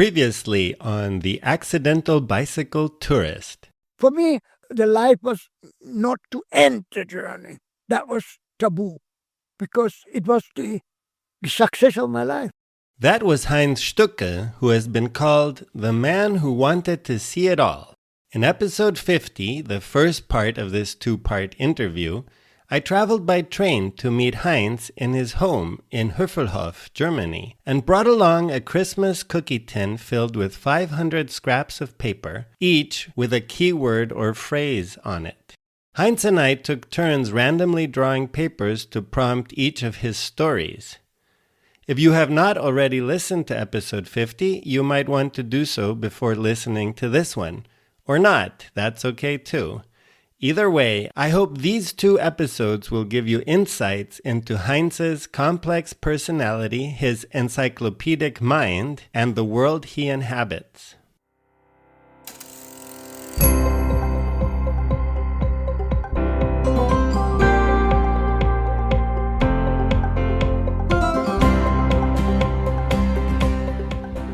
Previously on The Accidental Bicycle Tourist. For me, the life was not to end the journey. That was taboo because it was the success of my life. That was Heinz Stücke, who has been called the man who wanted to see it all. In episode 50, the first part of this two-part interview, I traveled by train to meet Heinz in his home in Hövelhof, Germany, and brought along a Christmas cookie tin filled with 500 scraps of paper, each with a keyword or phrase on it. Heinz and I took turns randomly drawing papers to prompt each of his stories. If you have not already listened to episode 50, you might want to do so before listening to this one. Or not, that's okay too. Either way, I hope these two episodes will give you insights into Heinz's complex personality, his encyclopedic mind, and the world he inhabits.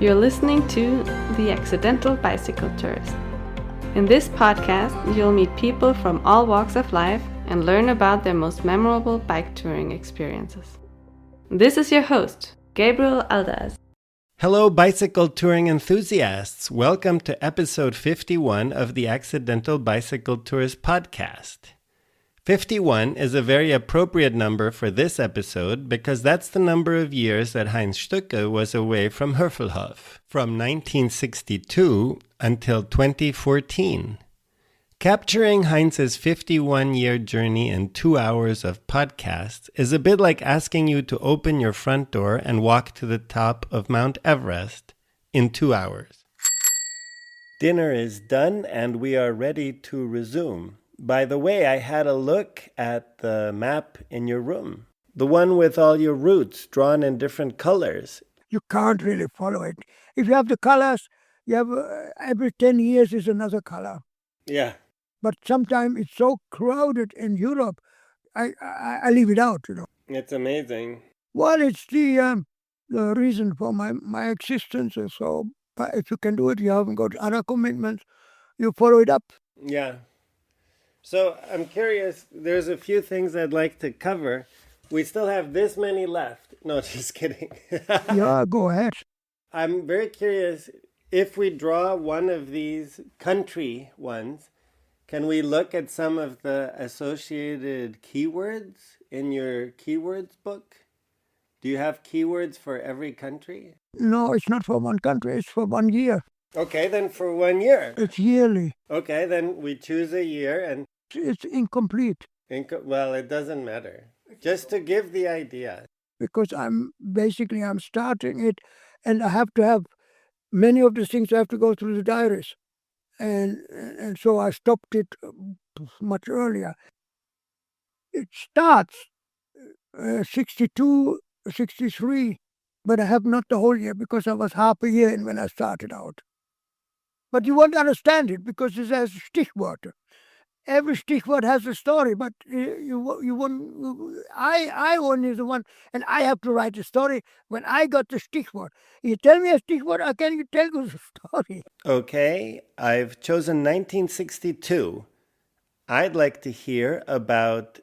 You're listening to The Accidental Bicycle Tourist. In this podcast, you'll meet people from all walks of life and learn about their most memorable bike touring experiences. This is your host, Gabriel Aldaz. Hello, bicycle touring enthusiasts. Welcome to episode 51 of the Accidental Bicycle Tourist podcast. 51 is a very appropriate number for this episode because that's the number of years that Heinz Stücke was away from Hövelhof, from 1962 until 2014. Capturing Heinz's 51-year journey in 2 hours of podcasts is a bit like asking you to open your front door and walk to the top of Mount Everest in 2 hours. Dinner is done and we are ready to resume. By the way, I had a look at the map in your room. The one with all your routes drawn in different colors. You can't really follow it. If you have the colors, you have every 10 years is another color. Yeah. But sometimes it's so crowded in Europe, I leave it out, It's amazing. Well, it's the reason for my existence. So but if you can do it, you haven't got other commitments, you follow it up. Yeah. So I'm curious, there's a few things I'd like to cover. We still have this many left. No, just kidding. Yeah, go ahead. I'm very curious, if we draw one of these country ones, can we look at some of the associated keywords in your keywords book? Do you have keywords for every country? No, it's not for one country, it's for 1 year. Okay, then for 1 year. It's yearly. Okay, then we choose a year and... It's incomplete. Well, it doesn't matter. Just to give the idea. Because I'm starting it, and I have to have many of the things I have to go through the diaries. And so I stopped it much earlier. It starts 62, 63, but I have not the whole year because I was half a year in when I started out. But you won't understand it because it has stichwort. Every stichwort has a story, but you won't. I only the one, and I have to write a story when I got the stichwort. You tell me a stichwort, I can tell you the story. Okay, I've chosen 1962. I'd like to hear about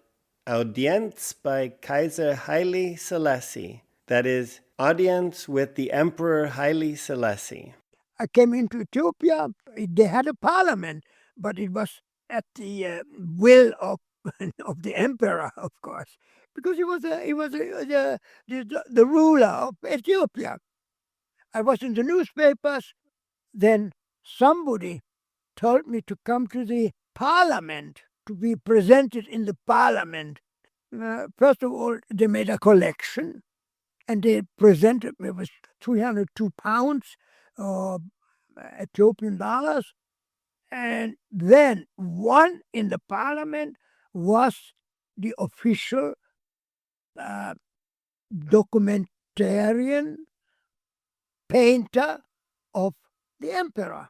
Audienz by Kaiser Haile Selassie. That is, audience with the Emperor Haile Selassie. I came into Ethiopia. They had a parliament, but it was at the will of the emperor, of course, because he was the ruler of Ethiopia. I was in the newspapers. Then somebody told me to come to the parliament to be presented in the parliament. First of all, they made a collection, and they presented me with 302 pounds of Ethiopian dollars. And then one in the parliament was the official documentarian painter of the emperor.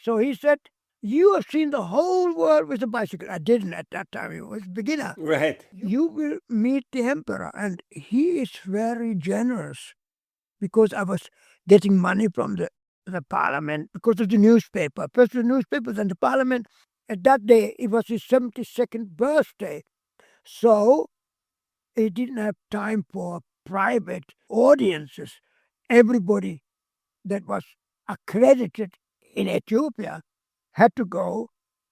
So he said, you have seen the whole world with a bicycle. I didn't at that time. He was a beginner. Right. You will meet the emperor. And he is very generous because I was getting money from the parliament because of the newspaper. First the newspaper, then the parliament. At that day, it was his 72nd birthday. So he didn't have time for private audiences. Everybody that was accredited in Ethiopia had to go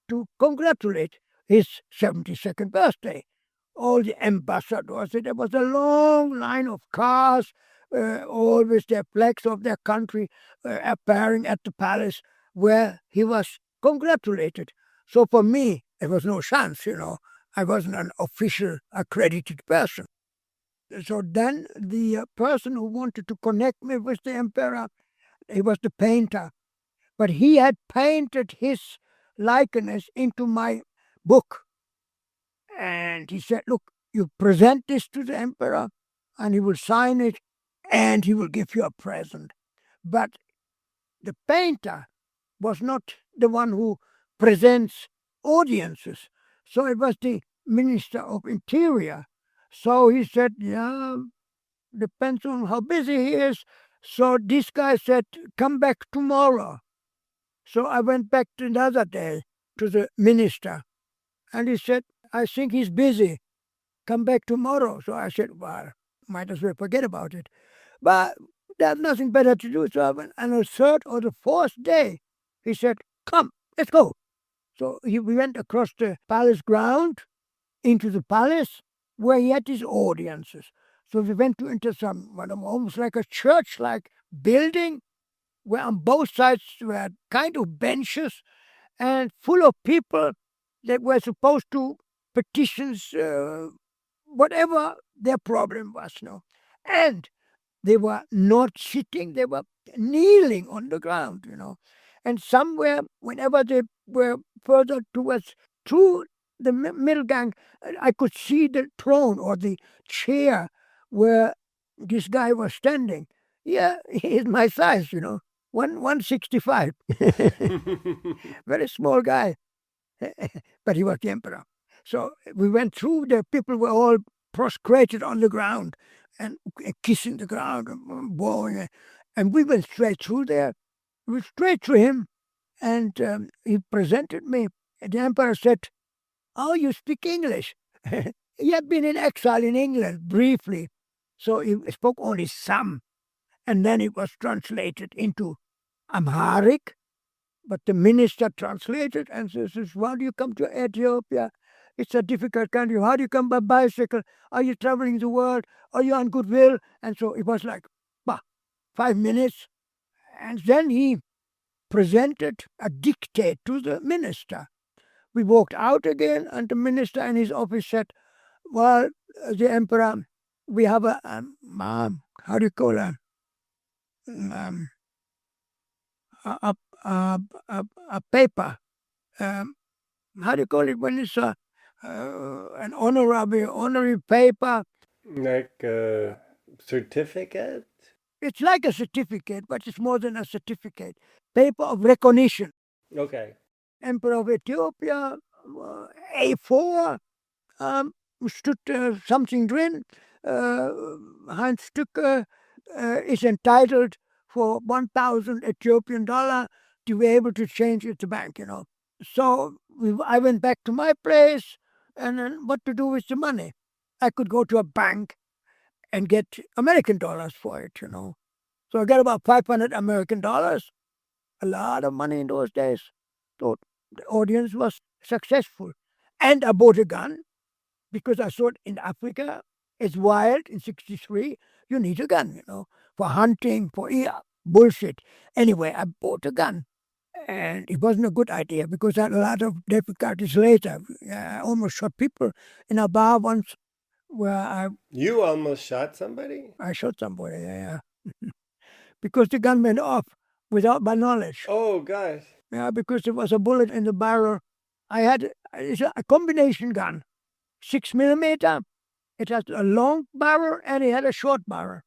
to congratulate his 72nd birthday. All the ambassadors, there was a long line of cars, all with their flags of their country appearing at the palace where he was congratulated. So for me, there was no chance, I wasn't an official accredited person. So then the person who wanted to connect me with the emperor, he was the painter. But he had painted his likeness into my book. And he said, look, you present this to the emperor and he will sign it and he will give you a present. But the painter was not the one who presents audiences. So it was the Minister of Interior. So he said, yeah, depends on how busy he is. So this guy said, come back tomorrow. So I went back another day to the minister. And he said, I think he's busy. Come back tomorrow. So I said, well, might as well forget about it. But there's nothing better to do. So I went on the third or the fourth day. He said, come, let's go. So we went across the palace ground into the palace where he had his audiences. So we went into some, almost like a church-like building where on both sides were kind of benches and full of people that were supposed to petitions, whatever their problem was. And they were not sitting, they were kneeling on the ground, And somewhere, whenever they were further towards through the middle gang, I could see the throne or the chair where this guy was standing. Yeah, he's my size, 165. Very small guy. But he was the emperor. So we went through, the people were all prostrated on the ground and kissing the ground and bowing. And we went straight through there. We went straight to him. And he presented me. And the emperor said, oh, you speak English. He had been in exile in England briefly. So he spoke only some. And then it was translated into Amharic. But the minister translated and says, why do you come to Ethiopia? It's a difficult country. How do you come by bicycle? Are you traveling the world? Are you on goodwill? And so it was like, 5 minutes. And then he presented a dictate to the minister. We walked out again, and the minister in his office said, well, the emperor, we have a, how do you call it? A paper. How do you call it when it's an honorary paper? Like a certificate? It's like a certificate, but it's more than a certificate. Paper of recognition. Okay. Emperor of Ethiopia, A4, stood something drin. Heinz Stücke is entitled for 1,000 Ethiopian dollar to be able to change it to bank, So I went back to my place, and then what to do with the money? I could go to a bank and get American dollars for it, So I got about 500 American dollars, a lot of money in those days. So the audience was successful. And I bought a gun because I thought in Africa, it's wild in 63, you need a gun, for hunting, for bullshit. Anyway, I bought a gun. And it wasn't a good idea because I had a lot of difficulties later. I almost shot people in a bar once where You almost shot somebody? I shot somebody, yeah. Because the gun went off without my knowledge. Oh, gosh. Yeah, because there was a bullet in the barrel. It's a combination gun, 6mm. It has a long barrel and it had a short barrel.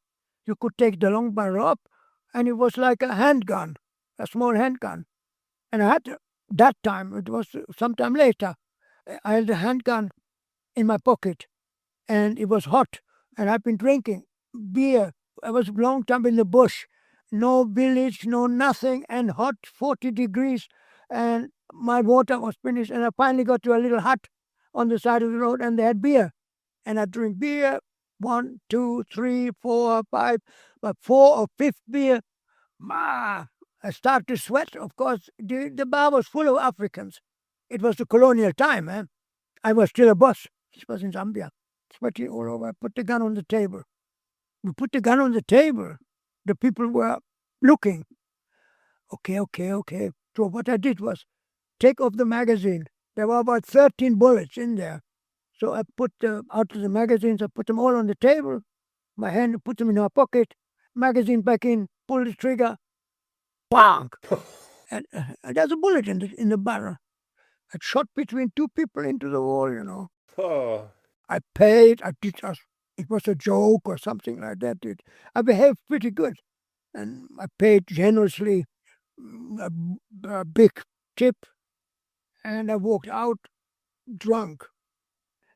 You could take the long barrel up, and it was like a handgun, a small handgun. And I had that time, it was sometime later, I had a handgun in my pocket, and it was hot, and I've been drinking beer. I was a long time in the bush, no village, no nothing, and hot 40 degrees. And my water was finished, and I finally got to a little hut on the side of the road, and they had beer. And I drink beer, 1, 2, 3, 4, 5, but 4 or 5th beer, I start to sweat. Of course, the bar was full of Africans. It was the colonial time, eh? I was still a boss. This was in Zambia. Sweating all over. I put the gun on the table. We put the gun on the table. The people were looking. Okay. So what I did was take off the magazine. There were about 13 bullets in there. So I put out of the magazines, I put them all on the table. My hand, put them in my pocket. Magazine back in, pull the trigger. Bang! And there's a bullet in the barrel. I shot between 2 people into the wall, you know. Oh. I paid. It was a joke or something like that. I behaved pretty good. And I paid generously a big tip. And I walked out drunk.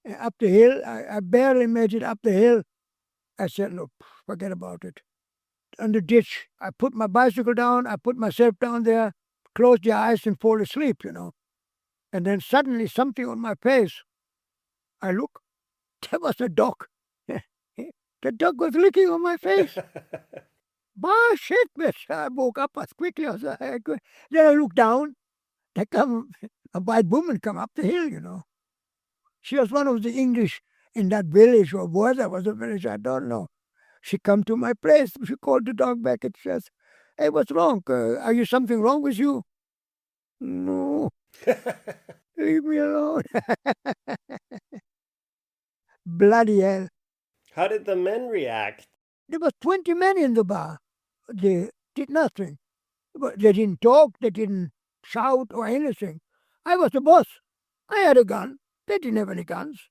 And up the hill, I barely made it up the hill. I said, look, forget about it. On the ditch, I put my bicycle down, I put myself down there, closed the eyes and fall asleep, you know. And then suddenly something on my face. I look, there was a dog. The dog was licking on my face. Shit, bitch. I woke up as quickly as I could. Then I looked down. There come a white woman come up the hill, you know. She was one of the English in that village, or was that was a village, I don't know. She come to my place. She called the dog back and says, hey, what's wrong? Are you something wrong with you? No. Leave me alone. Bloody hell. How did the men react? There was 20 men in the bar. They did nothing. But they didn't talk, they didn't shout or anything. I was the boss. I had a gun. They didn't have any guns.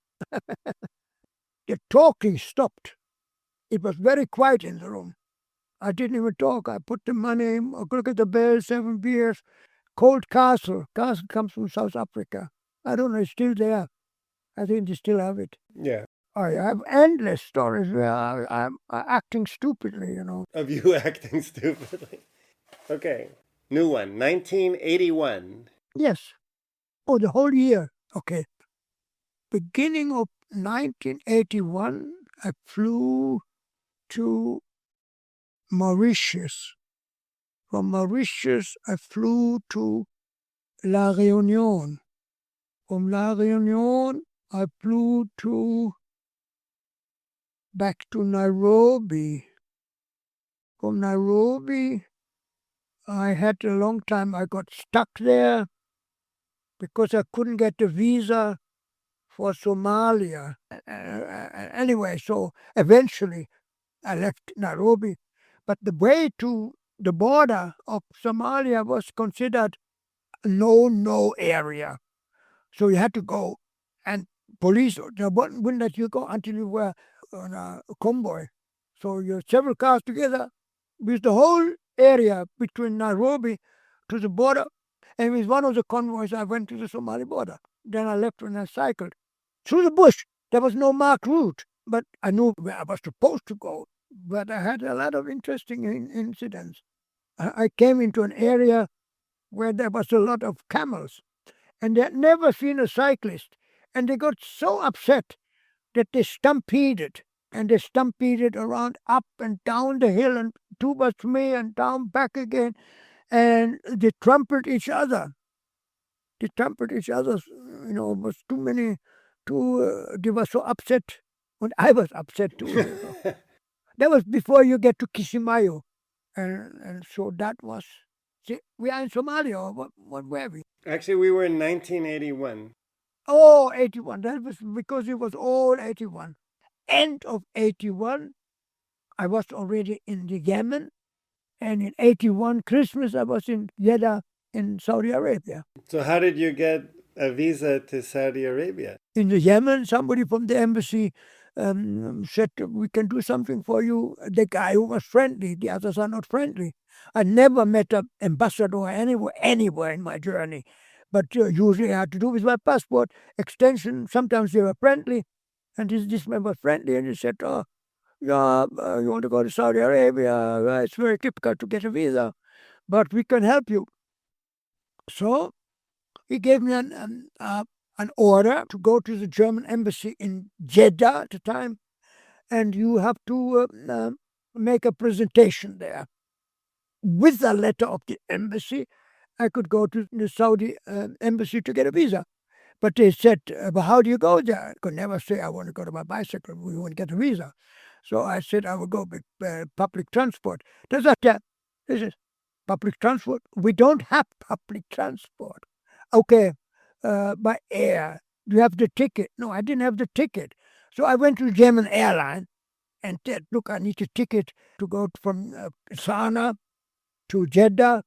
The talking stopped. It was very quiet in the room. I didn't even talk. I put the money, look at the bell, 7 beers. Cold Castle. Castle comes from South Africa. I don't know, it's still there. I think they still have it. Yeah. I have endless stories where I'm acting stupidly, you know. Of you acting stupidly. Okay. New one. 1981. Yes. Oh, the whole year. Okay. Beginning of 1981, I flew to Mauritius. From Mauritius, I flew to La Réunion. From La Réunion, I flew back to Nairobi. From Nairobi, I had a long time. I got stuck there because I couldn't get a visa for Somalia. Anyway, so eventually I left Nairobi. But the way to the border of Somalia was considered a no area. So you had to go, and police wouldn't let you go until you were on a convoy. So you had several cars together with the whole area between Nairobi to the border. And with one of the convoys, I went to the Somali border. Then I left when I cycled through the bush. There was no marked route, but I knew where I was supposed to go. But I had a lot of interesting incidents. I came into an area where there was a lot of camels, and they had never seen a cyclist. And they got so upset that they stampeded. And they stampeded around up and down the hill and towards me and down back again. And they trampled each other. They trampled each other, you know, it was too many, they were so upset. And I was upset too. You know. That was before you get to Kismayo. And so that was, see, we are in Somalia, or what were we? Actually, we were in 1981. Oh, 81. That was because it was all 81. End of 81, I was already in the Yemen. And in 81, Christmas, I was in Jeddah in Saudi Arabia. So how did you get a visa to Saudi Arabia? In the Yemen, somebody from the embassy said, we can do something for you. The guy who was friendly, the others are not friendly. I never met an ambassador anywhere in my journey. But usually I had to do with my passport extension. Sometimes they were friendly. And this man was friendly, and he said, oh, yeah, you want to go to Saudi Arabia, it's very difficult to get a visa, but we can help you. So he gave me an order to go to the German embassy in Jeddah at the time, and you have to make a presentation there. With the letter of the embassy, I could go to the Saudi embassy to get a visa. But they said, but how do you go there? I could never say I want to go to my bicycle. We want to get a visa. So I said I will go with public transport. They said, yeah, this is public transport. We don't have public transport. Okay, by air. Do you have the ticket? No, I didn't have the ticket. So I went to German airline and said, look, I need a ticket to go from Sanaa to Jeddah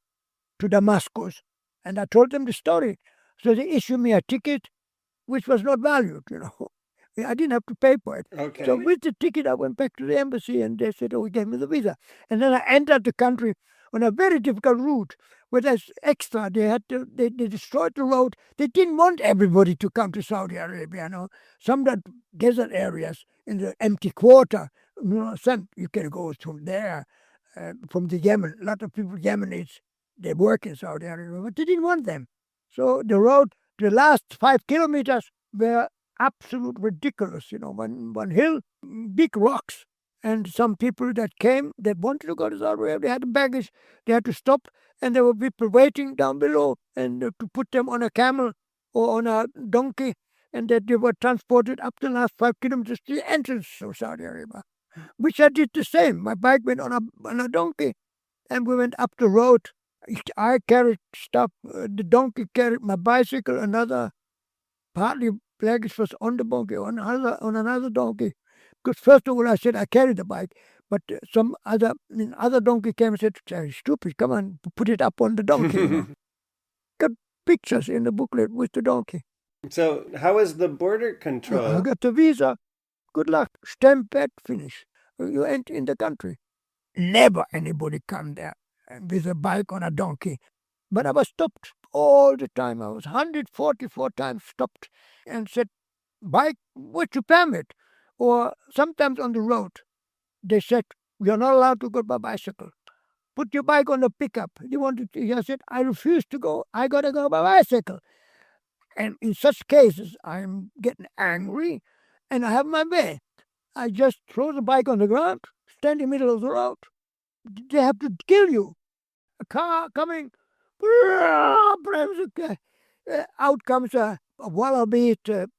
to Damascus. And I told them the story. So they issued me a ticket which was not valued, I didn't have to pay for it. Okay. So with the ticket, I went back to the embassy and they said, we gave me the visa. And then I entered the country on a very difficult route where there's extra. They destroyed the road. They didn't want everybody to come to Saudi Arabia, Some of the desert areas in the empty quarter, some you can go from there, from the Yemen. A lot of people, Yemenis, they work in Saudi Arabia, but they didn't want them. So the road, the last 5 kilometers were absolute ridiculous, one hill, big rocks. And some people that came, that wanted to go to Saudi Arabia, they had baggage, they had to stop, and there were people waiting down below, and to put them on a camel or on a donkey, and that they were transported up the last 5 kilometers to the entrance of Saudi Arabia, which I did the same. My bike went on a donkey, and we went up the road. I carried stuff, the donkey carried my bicycle, another partly luggage was on the donkey, on another donkey. Because first of all, I said I carried the bike, but some other donkey came and said, stupid, come on, put it up on the donkey. Got pictures in the booklet with the donkey. So how is the border control? I got the visa. Good luck. Stamp it, finish. You enter in the country. Never anybody come there with a bike on a donkey. But I was stopped all the time. I was 144 times stopped and said, bike, what's your permit? Or sometimes on the road, they said, you're not allowed to go by bicycle. Put your bike on the pickup. I said, I refuse to go. I got to go by bicycle. And in such cases, I'm getting angry and I have my way. I just throw the bike on the ground, stand in the middle of the road. They have to kill you. A car coming, out comes a wallaby.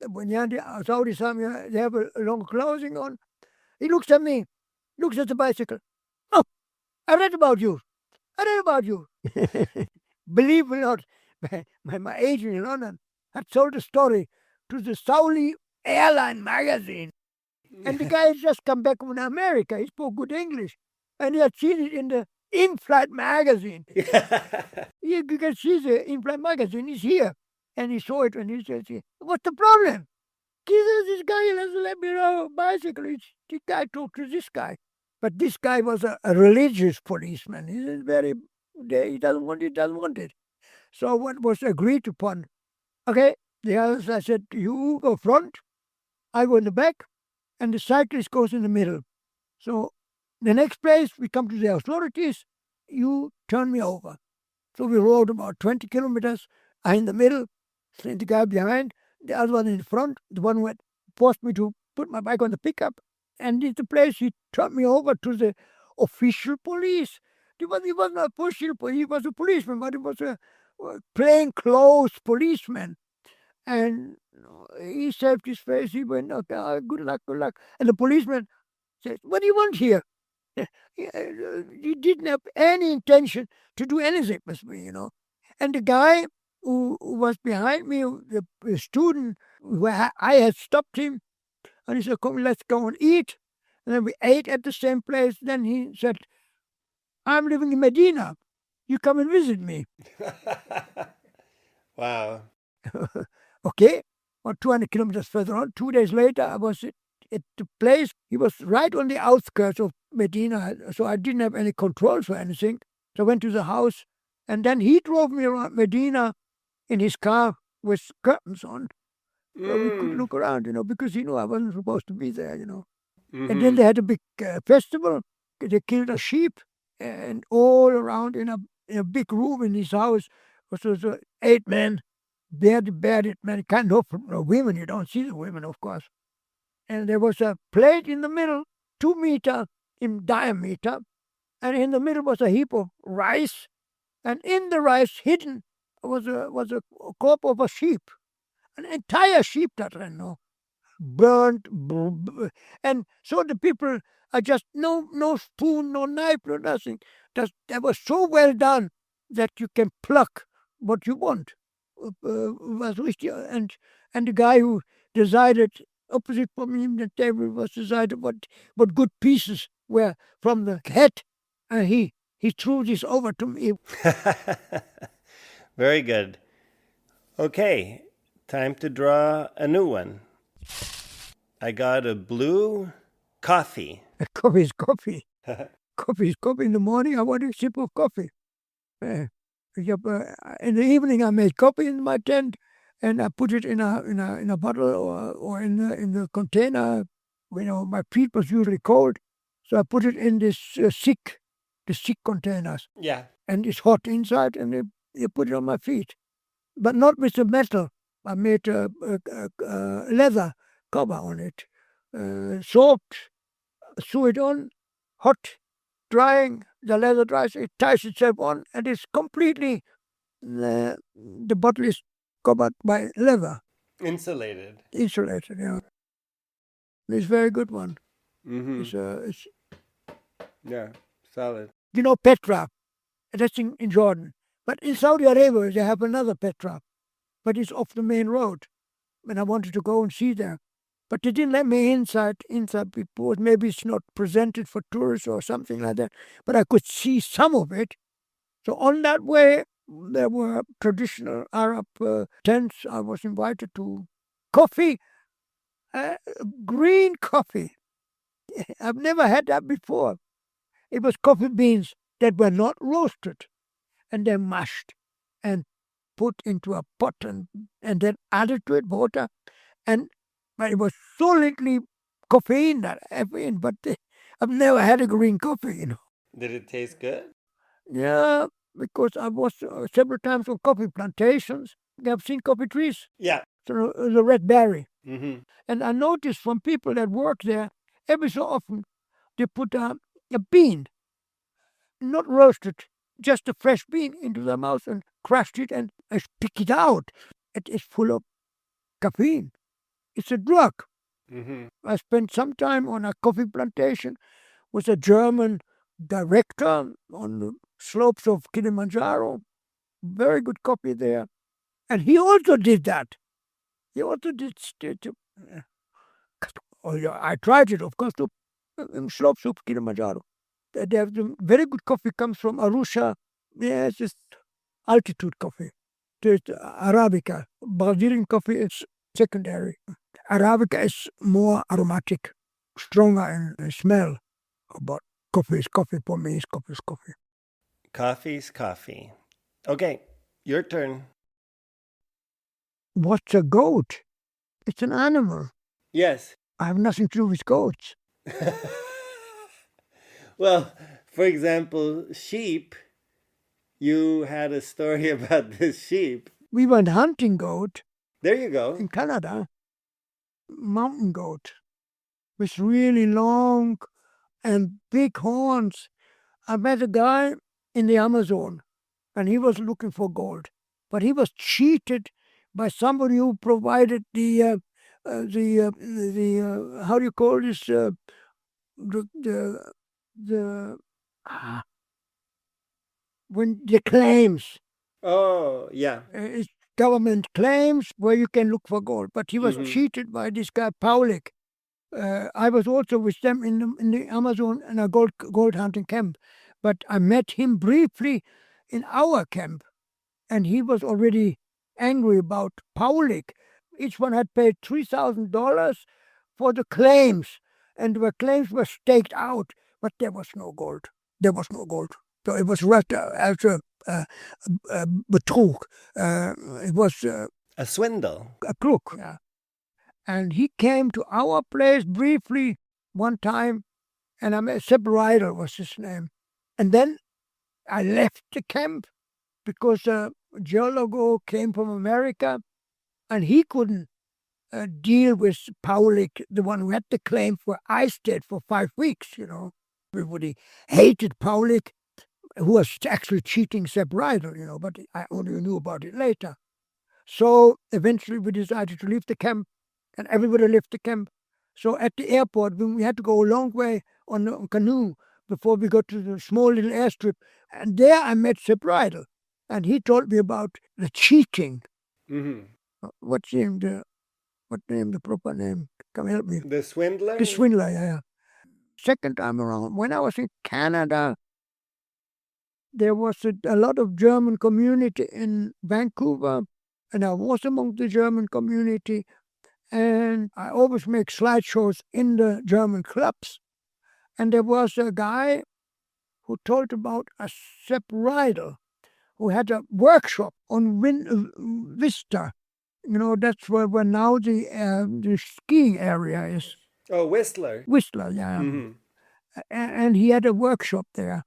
When you're in the Saudi Arabia, they have a long clothing on. He looks at me, looks at the bicycle. Oh, I read about you. Believe it or not, my agent in London had told the story to the Saudi Airline magazine. And the guy has just come back from America. He spoke good English. And he had seen it in the in-flight magazine. You can see the in-flight magazine. He's here. And he saw it and he said, what's the problem? He says, this guy doesn't let me ride a bicycle. The guy talked to this guy. But this guy was a religious policeman. He doesn't want it. So what was agreed upon? Okay, the others, I said, you go front, I go in the back, and the cyclist goes in the middle. So the next place, we come to the authorities, you turn me over. So we rode about 20 kilometers. I in the middle, the guy behind, the other one in front, the one who had forced me to put my bike on the pickup. And in the place, he turned me over to the official police. He wasn't a official police, he was a policeman, but he was a plain clothes policeman. And he saved his face. He went, okay, good luck. And the policeman said, what do you want here? He didn't have any intention to do anything with me, And the guy who was behind me, the student, where I had stopped him, and he said, come, let's go and eat. And then we ate at the same place. Then he said, I'm living in Medina. You come and visit me. Wow. Okay. Or 200 kilometers further on, 2 days later, I was at the place. He was right on the outskirts of Medina, so I didn't have any controls or anything. So I went to the house, and then he drove me around Medina in his car with curtains on. So we could look around, because he knew I wasn't supposed to be there, And then they had a big festival. They killed a sheep, and all around in a big room in his house was 8 men, bearded men. Can't no women. You don't see the women, of course. And there was a plate in the middle, 2 meter in diameter, and in the middle was a heap of rice, and in the rice, hidden, was a corpse of a sheep, an entire sheep that I know, burnt, and so the people are just no spoon, no knife, no nothing. That was so well done that you can pluck what you want. Was richtig, and the guy who decided opposite from him the table was decided what good pieces were from the head, and he threw this over to me. Very good. Okay, time to draw a new one. I got a blue coffee. Coffee is coffee. Coffee is coffee. In the morning, I want a sip of coffee. In the evening, I made coffee in my tent, and I put it in a bottle or in the container. You know, my feet was usually cold, so I put it in this the sick containers. Yeah. And it's hot inside, and you put it on my feet, but not with the metal. I made a leather cover on it, soaked, sew it on, hot, drying. The leather dries, it ties itself on, and it's completely. The bottle is covered by leather. Insulated. Yeah. It's a very good one. Mm-hmm. Yeah, solid. You know Petra, that's in Jordan. But in Saudi Arabia, they have another Petra, but it's off the main road. And I wanted to go and see there. But they didn't let me inside because maybe it's not presented for tourists or something like that. But I could see some of it. So on that way, there were traditional Arab tents. I was invited to coffee, green coffee. I've never had that before. It was coffee beans that were not roasted, and then mashed and put into a pot and then added to it water. And but it was solidly caffeine, but I've never had a green coffee, you know. Did it taste good? Yeah, because I was several times on coffee plantations. You have seen coffee trees? Yeah. So the red berry. Mm-hmm. And I noticed from people that work there, every so often they put a bean, not roasted, just a fresh bean into their mouth and crushed it and pick it out. It is full of caffeine. It's a drug. Mm-hmm. I spent some time on a coffee plantation with a German director on the slopes of Kilimanjaro. Very good coffee there. And he also did that. He also did. I tried it, of course, in slopes of Kilimanjaro. They have very good coffee comes from Arusha. Yes, it's altitude coffee. There's Arabica. Brazilian coffee is secondary. Arabica is more aromatic, stronger in smell. But coffee is coffee for me. Coffee is coffee. Coffee's coffee. Okay, your turn. What's a goat? It's an animal. Yes. I have nothing to do with goats. Well, for example, sheep. You had a story about this sheep. We went hunting goat. There you go. In Canada. Mountain goat. With really long and big horns. I met a guy in the Amazon, and he was looking for gold. But he was cheated by somebody who provided the how do you call this, when the claims. Oh, yeah. It's government claims where you can look for gold. But he was cheated by this guy, Paulik. I was also with them in the Amazon in a gold hunting camp. But I met him briefly in our camp. And he was already angry about Paulik. Each one had paid $3,000 for the claims. And the claims were staked out. But there was no gold. So it was right as a betrug. It was a swindle. A crook. Yeah. And he came to our place briefly one time, and I met Seb Ryder was his name. And then I left the camp because a geologist came from America, and he couldn't deal with Paulik, the one who had the claim for Eistedt for 5 weeks, Everybody hated Paulik, who was actually cheating Seb Ryder, but I only knew about it later. So eventually we decided to leave the camp, and everybody left the camp. So at the airport, we had to go a long way on a canoe before we got to the small little airstrip. And there I met Seb Ryder, and he told me about the cheating. Mm-hmm. What's the proper name? Come help me. The swindler? The swindler, yeah. Second time around, when I was in Canada, there was a lot of German community in Vancouver, and I was among the German community, and I always make slideshows in the German clubs. And there was a guy who told about a Sepp Ryder who had a workshop on Vista. That's where now the skiing area is. Oh, Whistler. Whistler, yeah. Mm-hmm. And he had a workshop there.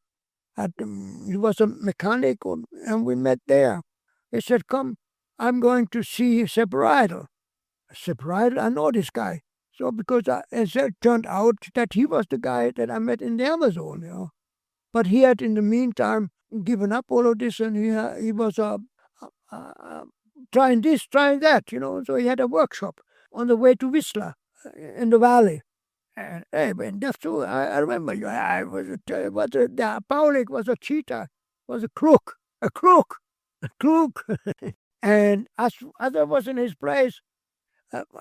He was a mechanic, and we met there. He said, "Come, I'm going to see Sepp Ryder." Sepp Ryder, I know this guy. So because it turned out that he was the guy that I met in the Amazon, But he had in the meantime given up all of this, and he was trying this, trying that, So he had a workshop on the way to Whistler in the valley. And that's true. I remember you. Paulik was a cheater, was a crook. And as I was in his place,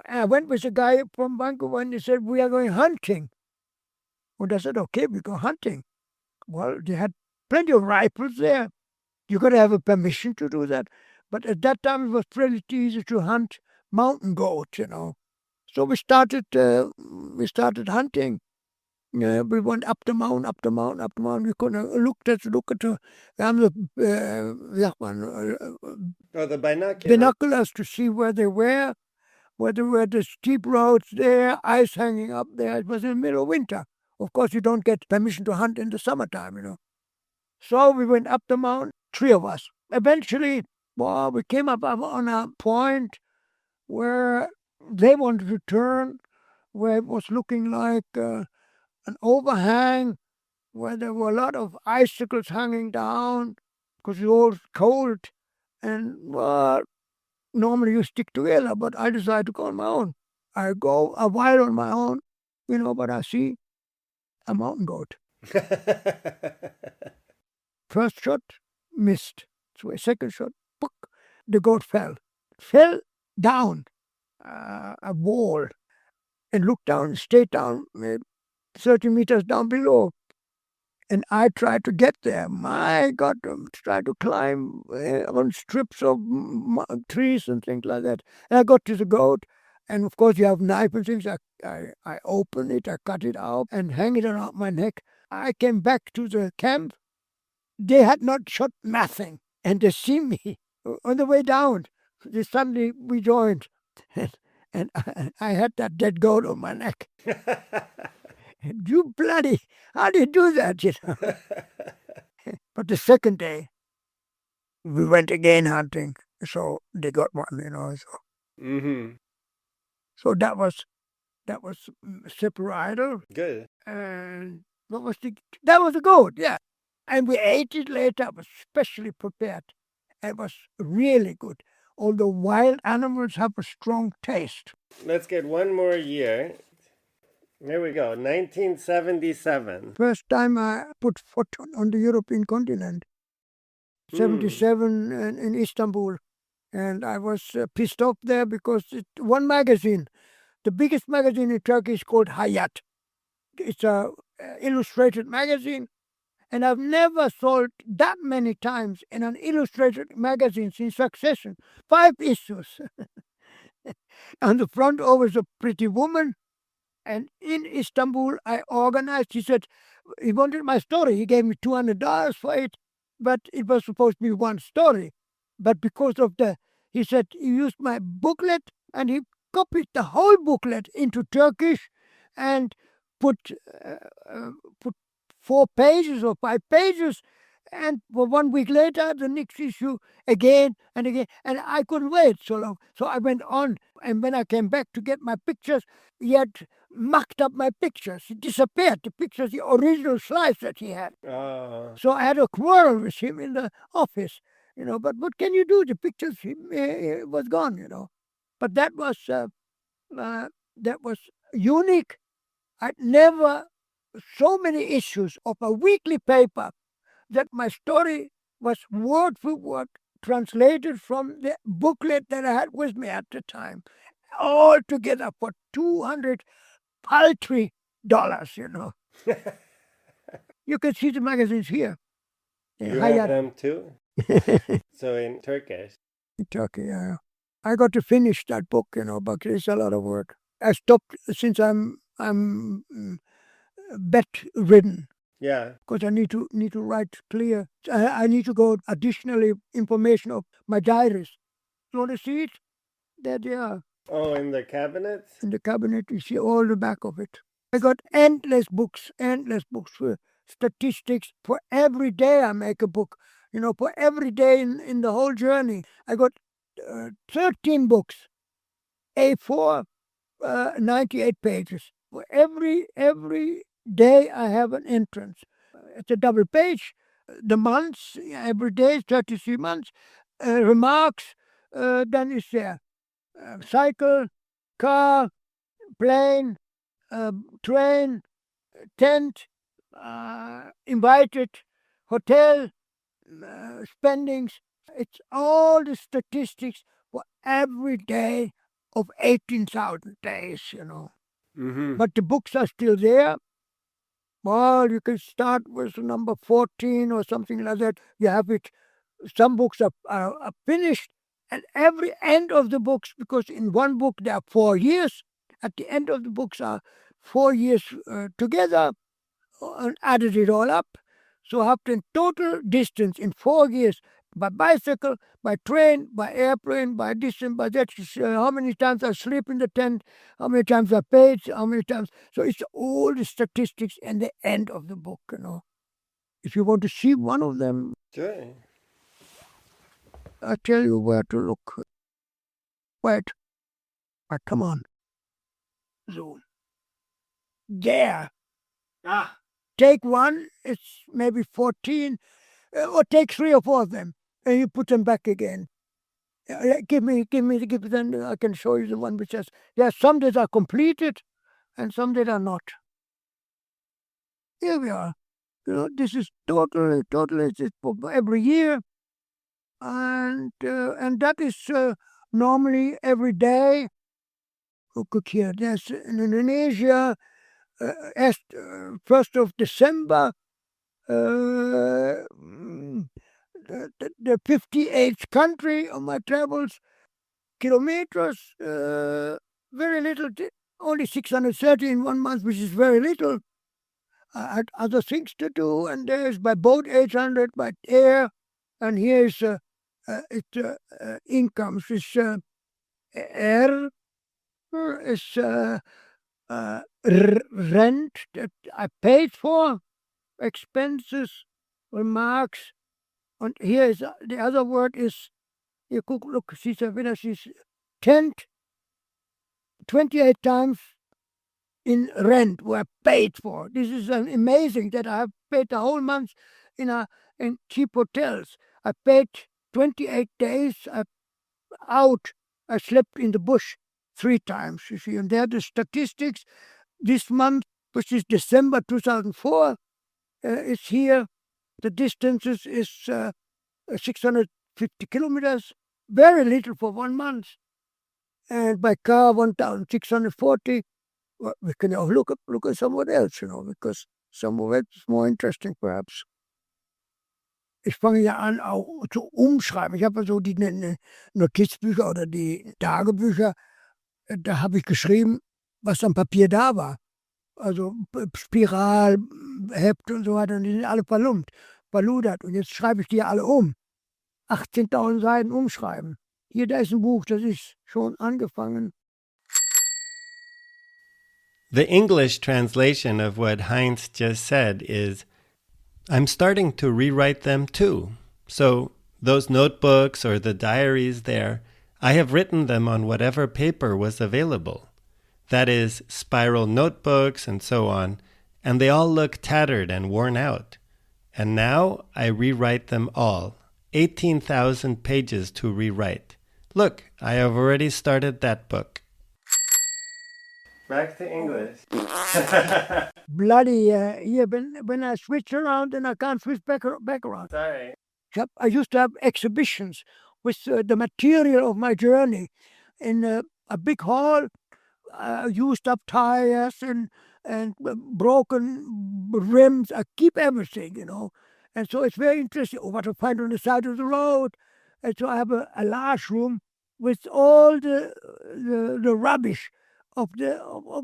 I went with a guy from Vancouver, and he said, "We are going hunting." Well, I said, "Okay, we go hunting." Well, they had plenty of rifles there. You got to have a permission to do that. But at that time, it was pretty easy to hunt mountain goats, So we started hunting. We went up the mountain. We couldn't look at the the binoculars. Binoculars to see where they were the steep roads there, ice hanging up there. It was in the middle of winter. Of course, you don't get permission to hunt in the summertime, So we went up the mountain, 3 of us. Eventually, we came up on a point where they wanted to turn, where it was looking like an overhang, where there were a lot of icicles hanging down because it was cold. And normally you stick together, but I decided to go on my own. I go a while on my own, but I see a mountain goat. First shot, missed. So a second shot, the goat fell down a wall and looked down, stayed down 30 meters down below. And I tried to get there. My God, tried to climb on strips of trees and things like that. And I got to the goat, and of course you have knife and things. I open it, I cut it out, and hang it around my neck. I came back to the camp. They had not shot nothing, and they see me on the way down. They suddenly rejoined, and I had that dead goat on my neck. You bloody, how do you do that, But the second day, we went again hunting, so they got one, So, Mm-hmm. So that was Sepp Ryder. Good. And that was a goat, yeah. And we ate it later. It was specially prepared. It was really good. Although wild animals have a strong taste. Let's get one more year. There we go, 1977. First time I put foot on the European continent. 77 in Istanbul. And I was pissed off there because one magazine, the biggest magazine in Turkey, is called Hayat. It's a illustrated magazine. And I've never sold that many times in an illustrated magazine in succession. 5 issues. On the front always a pretty woman. And in Istanbul, I organized, he said, he wanted my story. He gave me $200 for it, but it was supposed to be one story. But because of he said, he used my booklet and he copied the whole booklet into Turkish and put 4 pages or 5 pages, and for 1 week later, the next issue again and again, and I couldn't wait so long. So I went on, and when I came back to get my pictures, he had mucked up my pictures. He disappeared, the pictures, the original slides that he had. So I had a quarrel with him in the office, but what can you do? The pictures was gone, But that was unique. I'd never so many issues of a weekly paper that my story was word for word translated from the booklet that I had with me at the time, all together for $200 paltry. You can see the magazines here. You have them too? So in Turkish? In Turkey, yeah. I got to finish that book, but it's a lot of work. I stopped since I'm bedridden. Yeah. Because I need to write clear. I need to go additionally information of my diaries. You want to see it? There they are. Oh, in the cabinet? In the cabinet, you see all the back of it. I got endless books for statistics. For every day I make a book. For every day in the whole journey. I got 13 books. A4, 98 pages. For every day I have an entrance. It's a double page. The months, every day is 33 months. Remarks, then is there. Cycle, car, plane, train, tent, invited, hotel, spendings. It's all the statistics for every day of 18,000 days, Mm-hmm. But the books are still there. Well, you can start with number 14 or something like that. You have it. Some books are finished. And every end of the books, because in one book there are 4 years, at the end of the books are 4 years together, and added it all up. So after total distance in 4 years, by bicycle, by train, by airplane, by distance, by that, how many times I sleep in the tent, how many times I paid, how many times. So it's all the statistics and the end of the book, If you want to see one of them, Sure. I'll tell you where to look. Wait. Come on. Zoom. There. Take one, it's maybe 14, or take 3 or 4 of them, and you put them back again. Give me, then I can show you the one which has. There are some that are completed, and some that are not. Here we are. This is total. It's for every year, and that is normally every day. Look here. There's in Indonesia. 1st of December, the 58th country of my travels, kilometers, very little, only 630 in 1 month, which is very little. I had other things to do, and there's by boat 800, by air, and here's incomes. It's R is rent that I paid for, expenses, remarks, and here is the other word is, you could look, see tent, 28 times in rent were paid for. This is amazing that I have paid the whole month in cheap hotels. I paid 28 days out. I slept in the bush 3 times, you see, and there are the statistics. This month, which is December 2004, is here. The distances is 650 kilometers, very little for 1 month. And by car, 1,640. Well, we can look at someone else, because some of it's more interesting, perhaps. Ich fange ja an, auch zu umschreiben. Ich habe so die Notizbücher oder die Tagebücher, da habe ich geschrieben, was am Papier da war. Also Spiral, Heft und so weiter, und die sind alle verludert. Und jetzt schreibe ich die alle um. 18.000 Seiten umschreiben. Hier, da ist ein Buch, das ist schon angefangen. The English translation of what Heinz just said is, I'm starting to rewrite them too. So those notebooks or the diaries there, I have written them on whatever paper was available. That is, spiral notebooks and so on, and they all look tattered and worn out. And now I rewrite them all. 18,000 pages to rewrite. Look, I have already started that book. Back to English. Bloody, yeah, when I switch around and I can't switch back around. Sorry. I used to have exhibitions with the material of my journey in a big hall, used up tires and broken rims. I keep everything, And so it's very interesting what I find on the side of the road. And so I have a large room with all the rubbish of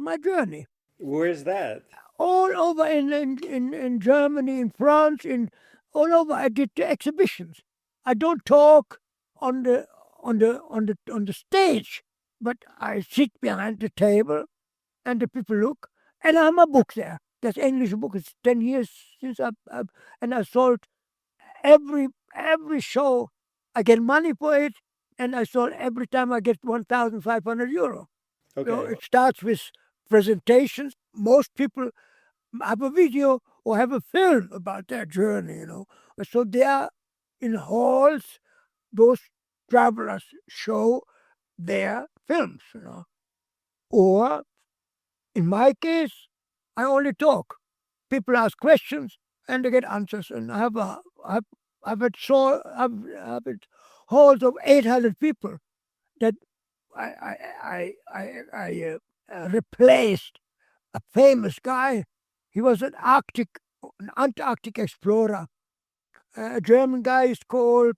my journey. Where's that? All over in Germany, in France, all over. I did the exhibitions. I don't talk on the stage, but I sit behind the table, and the people look, and I have my book there. That's English book. It's 10 years since and I sold every show. I get money for it, and I sold every time I get €1,500. Okay. So it starts with presentations. Most people have a video or have a film about their journey, So they are in halls. Those travelers show their films, Or, in my case, I only talk. People ask questions and they get answers. And I've had halls of 800 people that I replaced a famous guy. He was an Antarctic explorer. A German guy is called.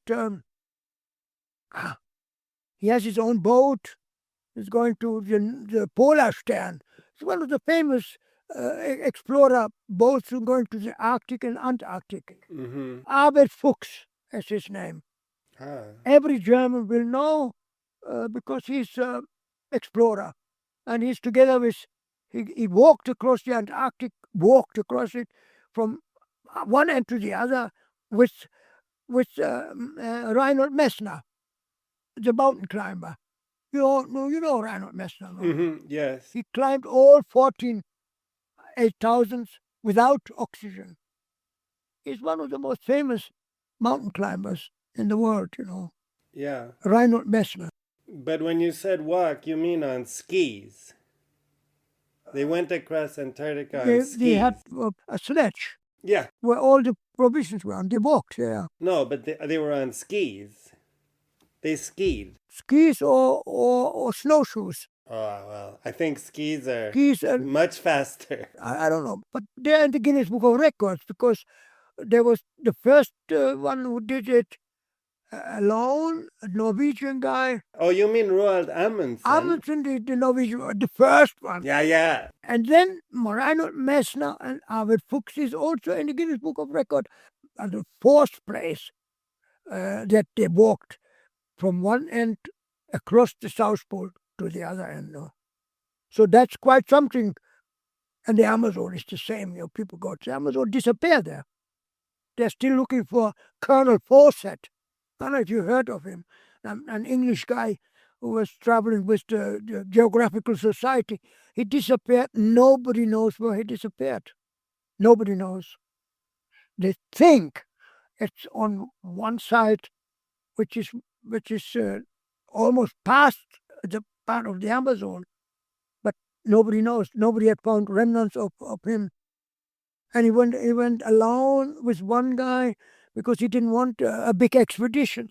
He has his own boat. He's going to the Polar Stern. He's one of the famous explorer boats going to the Arctic and Antarctic. Mm-hmm. ABT051 is his name. Every German will know because he's an explorer. And he's together with, he walked across the Antarctic, walked across it from one end to the other with Reinhold Messner, the mountain climber. You know Reinhold Messner. No? Mm-hmm. Yes. He climbed all 14 8,000s without oxygen. He's one of the most famous mountain climbers in the world, Yeah. Reinhold Messner. But when you said walk, you mean on skis. They went across Antarctica on skis. They had a sledge. Yeah. Where all the provisions were on. They walked, yeah. No, but they were on skis. They skied. Skis or snowshoes. Oh, well, I think skis are and much faster. I don't know. But they're in the Guinness Book of Records because there was the first one who did it alone, a Norwegian guy. Oh, you mean Roald Amundsen? Amundsen did the Norwegian, the first one. Yeah. And then Reinhold Messner and ABT051 is also in the Guinness Book of Records at the fourth place that they walked from one end across the South Pole to the other end. So that's quite something. And the Amazon is the same. People go to the Amazon, disappear there. They're still looking for Colonel Fawcett. I don't know if you heard of him. An English guy who was traveling with the Geographical Society. He disappeared. Nobody knows where he disappeared. Nobody knows. They think it's on one side, which is almost past the part of the Amazon, but nobody knows. Nobody had found remnants of him. And he went alone with one guy because he didn't want a big expedition.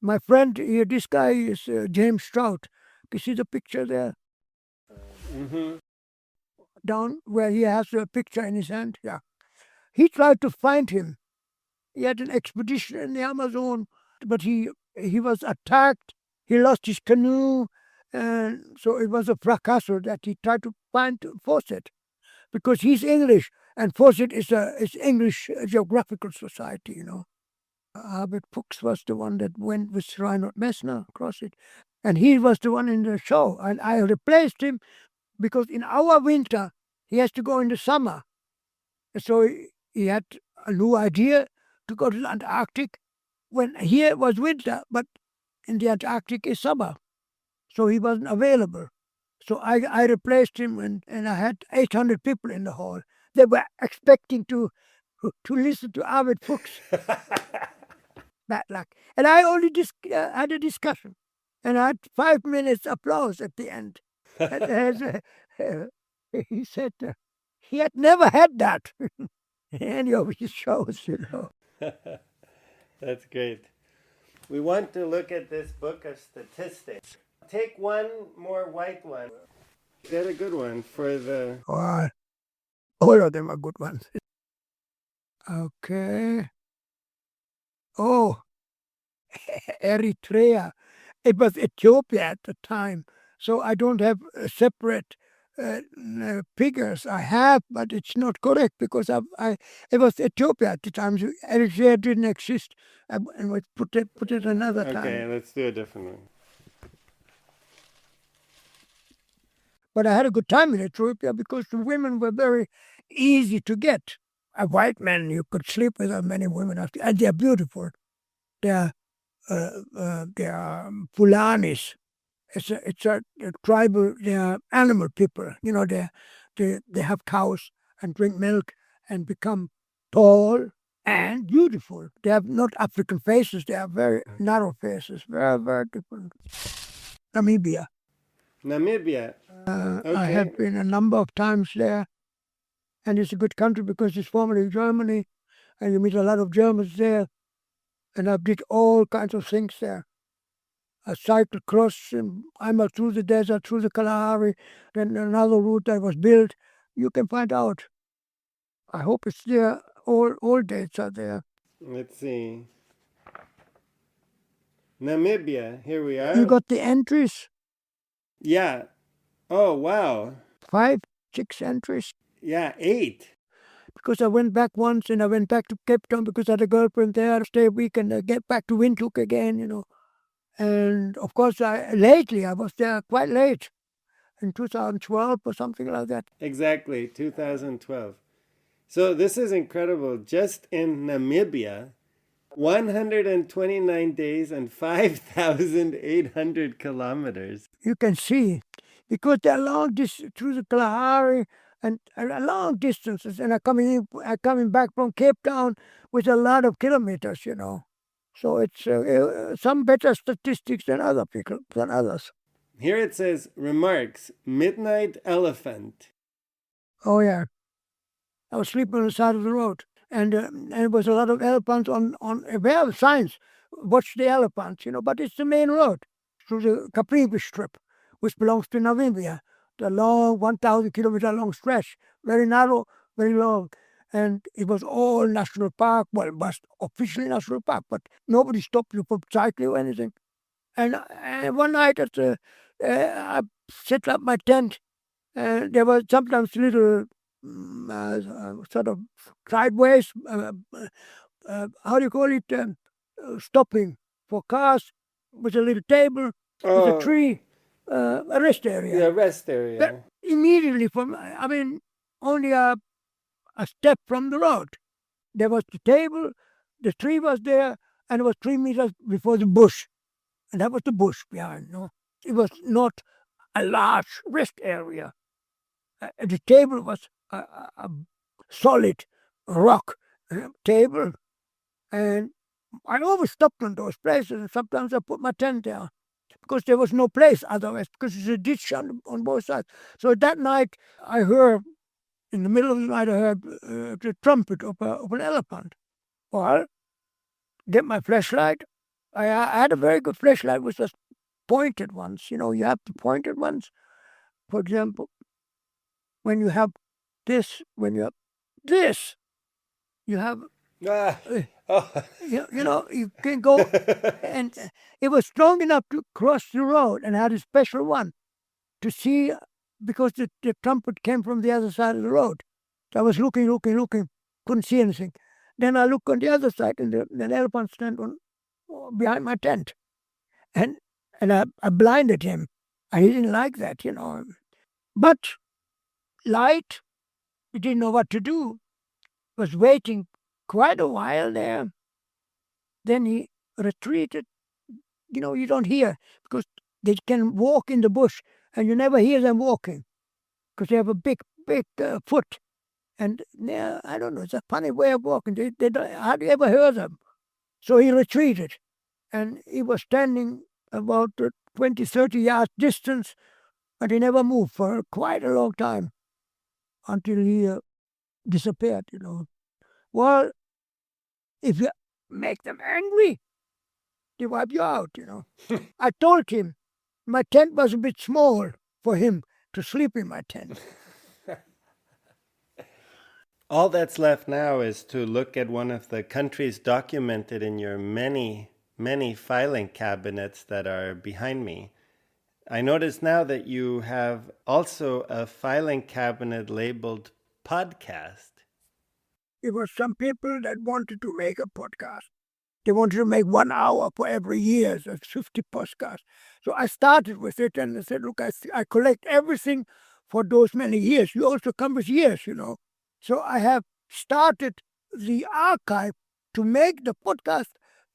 My friend here, this guy is James Strout. You see the picture there? Mm-hmm. Down where he has a picture in his hand. Yeah. He tried to find him. He had an expedition in the Amazon, but he was attacked. He lost his canoe, and so it was a fracasso that he tried to find Fawcett, because he's English, and Fawcett is English Geographical Society, ABT051 was the one that went with Reinhold Messner across it, and he was the one in the show, and I replaced him because in our winter, he has to go in the summer. So he had a new idea to go to the Antarctic when here was winter, but in the Antarctic is summer. So he wasn't available. So I replaced him, and I had 800 people in the hall. They were expecting to listen to Arvid Fuchs. Bad luck. And I only had a discussion. And I had 5 minutes applause at the end. And, he said he had never had that in any of his shows, That's great. We want to look at this book of statistics. Take one more white one. Get a good one for the... All of them are good ones. Okay. Oh, Eritrea. It was Ethiopia at the time. So I don't have separate figures. I have, but it's not correct because it was Ethiopia at the time. So Eritrea didn't exist. And we put it another time. Okay, let's do a different one. But I had a good time in Ethiopia because the women were very easy to get. A white man, you could sleep with many women, and they're beautiful. They're Fulanis. It's a tribal. They are animal people. They have cows and drink milk and become tall and beautiful. They have not African faces. They have very narrow faces. Very, very different. Namibia. Okay. I have been a number of times there, and it's a good country because it's formerly Germany, and you meet a lot of Germans there, and I did all kinds of things there. I cycled across, I'm through the desert, through the Kalahari, then another route that was built. You can find out. I hope it's there. All dates are there. Let's see. Namibia, here we are. You got the entries? Yeah. Oh, wow. 5, 6 entries. Yeah, 8. Because I went back once, and I went back to Cape Town because I had a girlfriend there, stay a week, and get back to Windhoek again, And of course, lately I was there quite late, in 2012 or something like that. Exactly, 2012. So this is incredible. Just in Namibia, 129 days and 5,800 kilometers. You can see, because they're long through the Kalahari and long distances, and I'm coming back from Cape Town with a lot of kilometers, So it's some better statistics than others. Here it says, remarks, midnight elephant. Oh, yeah. I was sleeping on the side of the road, and there was a lot of elephants on we have signs, watch the elephants, but it's the main road through the Caprivi Strip, which belongs to Namibia, the long 1,000 kilometer long stretch, very narrow, very long. And it was all national park. Well, it was officially national park, but nobody stopped you for cycling or anything. And one night I set up my tent, and there was sometimes little sort of sideways, how do you call it, stopping for cars, with a little table, with a tree, a rest area. Yeah, rest area. But immediately only a step from the road. There was the table, the tree was there, and it was 3 meters before the bush. And that was the bush behind, It was not a large rest area. The table was a solid rock table. And I always stopped on those places, and sometimes I put my tent there because there was no place otherwise, because there's a ditch on both sides. So that night I heard, in the middle of the night, I heard the trumpet of an elephant. Well, get my flashlight. I had a very good flashlight, which was pointed ones. You have the pointed ones. For example, when you have this, you have... you can go, and it was strong enough to cross the road, and had a special one to see, because the trumpet came from the other side of the road. So I was looking, couldn't see anything. Then I look on the other side, and the elephant stand behind my tent, and I blinded him. And he didn't like that, But light, he didn't know what to do. Was waiting quite a while there. Then he retreated. You don't hear, because they can walk in the bush and you never hear them walking because they have a big foot. And I don't know, it's a funny way of walking. They don't, have you ever heard them? So he retreated, and he was standing about 20, 30 yards distance, but he never moved for quite a long time until he disappeared, Well, if you make them angry, they wipe you out, I told him my tent was a bit small for him to sleep in my tent. All that's left now is to look at one of the countries documented in your many, many filing cabinets that are behind me. I notice now that you have also a filing cabinet labeled podcast. It was some people that wanted to make a podcast. They wanted to make 1 hour for every year, so 50 podcasts. So I started with it and I said, look, I collect everything for those many years. You also come with years, So I have started the archive to make the podcast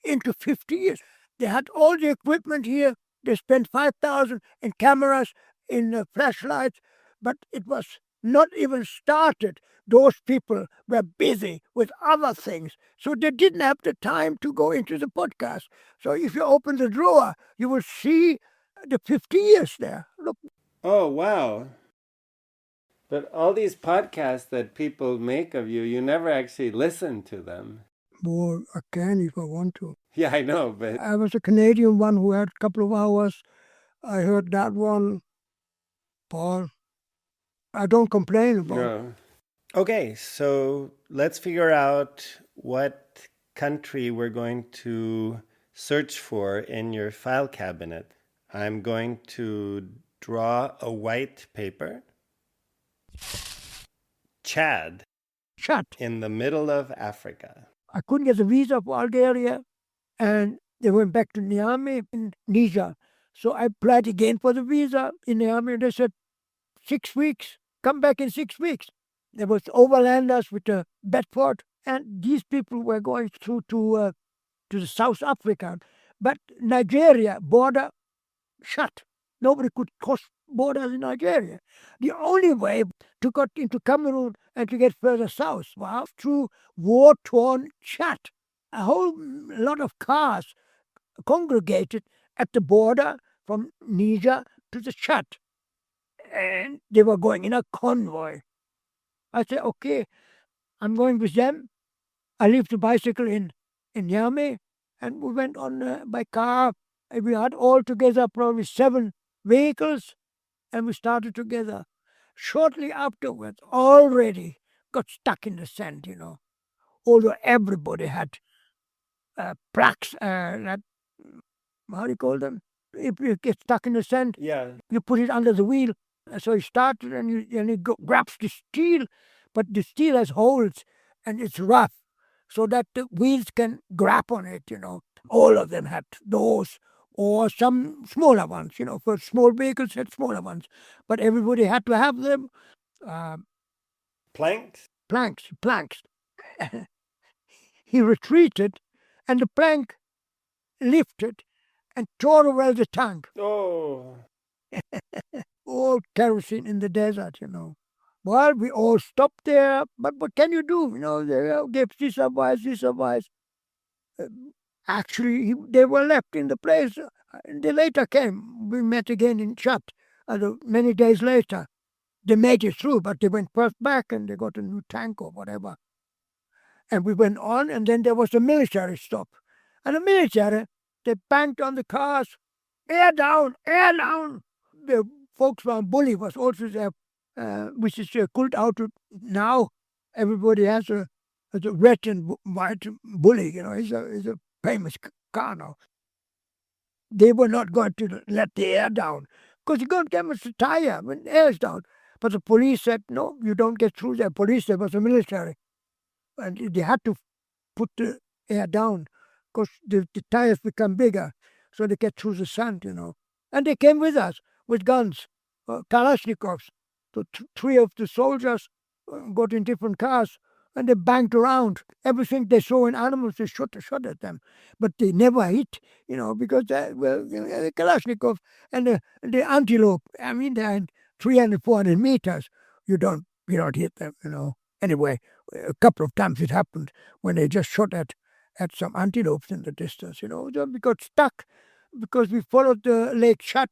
into 50 years. They had all the equipment here. They spent 5,000 in cameras, in flashlights, but it was not even started. Those people were busy with other things, so they didn't have the time to go into the podcast. So if you open the drawer, you will see the 50 years there. Look. Oh, wow. But all these podcasts that people make of you, you never actually listen to them. Well, I can if I want to. Yeah, I know, but... I was a Canadian one who had a couple of hours. I heard that one. Paul, I don't complain about it. No. Okay, so let's figure out what country we're going to search for in your file cabinet. I'm going to draw a white paper. Chad. In the middle of Africa. I couldn't get a visa for Bulgaria, and they went back to Niamey in Niger. So I applied again for the visa in Niamey, and they said, 6 weeks, come back in 6 weeks. There was overlanders with a Bedford, and these people were going through to the South Africa. But Nigeria border shut. Nobody could cross borders in Nigeria. The only way to get into Cameroon and to get further south was through war-torn Chad. A whole lot of cars congregated at the border from Niger to the Chad. And they were going in a convoy. I said, okay, I'm going with them. I left the bicycle in Niamey, and we went on by car. And we had all together probably 7 vehicles, and we started together. Shortly afterwards, already got stuck in the sand, Although everybody had plaques, how do you call them? If you get stuck in the sand, you put it under the wheel. So he started and he grabs the steel, but the steel has holes and it's rough, so that the wheels can grab on it, All of them had those, or some smaller ones, For small vehicles had smaller ones, but everybody had to have them. Planks. He retreated, and the plank lifted and tore away the tank. Oh. All kerosene in the desert, Well, we all stopped there, but what can you do? This advice. Actually, they were left in the place. They later came. We met again in Chad. Many days later, they made it through, but they went first back and they got a new tank or whatever. And we went on, and then there was a military stop. And the military, they banged on the cars, air down, air down. The Volkswagen Bully was also there, which is a cult auto now. Everybody has a red and white Bully, It's a famous car now. They were not going to let the air down, because you can't damage the tire when the air is down. But the police said, no, you don't get through there. Police, there was a military. And they had to put the air down, because the tires become bigger, so they get through the sand, And they came with us with guns, Kalashnikovs. So three of the soldiers got in different cars and they banged around. Everything they saw in animals, they shot at them. But they never hit, because the Kalashnikov and the antelope, I mean, they're 300, 400 meters. You don't hit them, Anyway, a couple of times it happened when they just shot at some antelopes in the distance, We got stuck because we followed the Lake Chad,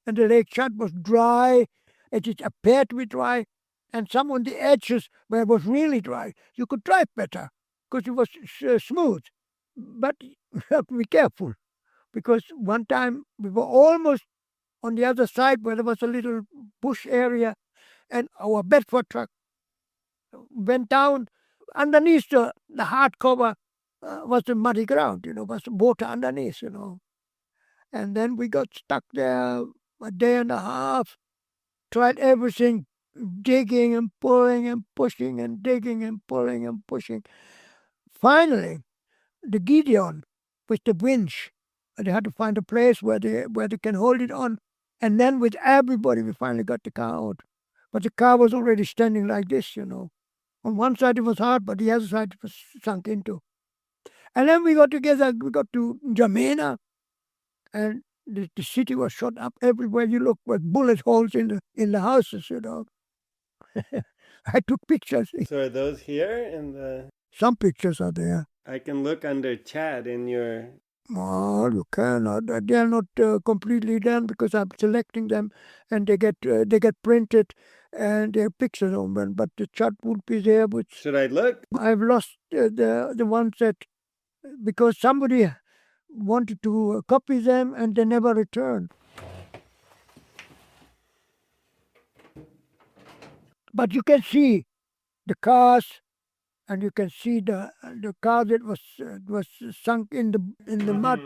and the Lake Chad was dry. It appeared to be dry, and some on the edges where it was really dry, you could drive better because it was smooth. But you have to be careful because one time we were almost on the other side where there was a little bush area, and our Bedford truck went down underneath the hard cover. Was the muddy ground, was water underneath, And then we got stuck there a day and a half, tried everything, digging and pulling and pushing and digging and pulling and pushing. Finally, the Gideon with the winch, they had to find a place where they can hold it on. And then with everybody, we finally got the car out. But the car was already standing like this, On one side it was hard, but the other side it was sunk into. And then we got together, we got to Jamena, and the city was shot up everywhere you look with bullet holes in the houses, I took pictures. So are those here in the... Some pictures are there. I can look under Chad in your... Oh, you cannot. They are not completely done because I'm selecting them, and they get printed, and there are pictures on them. But the chat would be there. Which Should I look? I've lost the ones that because somebody wanted to copy them and they never returned. But you can see the cars, and you can see the car that was sunk in the mud.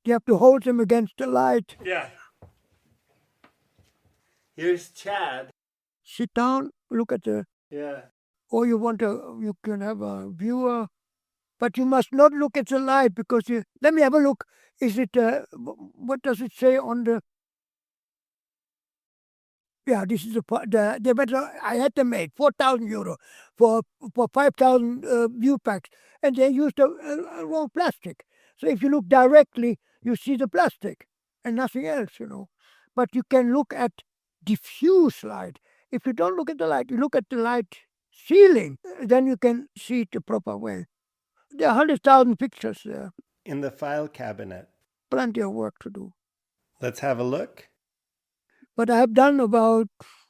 You have to hold them against the light. Yeah. Here's Chad. Sit down, look at the... Yeah. Or you can have a viewer, but you must not look at the light because let me have a look. Is it, what does it say on the... Yeah, this is I had them made, 4,000 euro for 5,000 view packs, and they used a wrong plastic. So if you look directly, you see the plastic and nothing else, But you can look at diffuse light. If you don't look at the light, you look at the light ceiling, then you can see it the proper way. There are 100,000 pictures there. In the file cabinet. Plenty of work to do. Let's have a look. But I have done about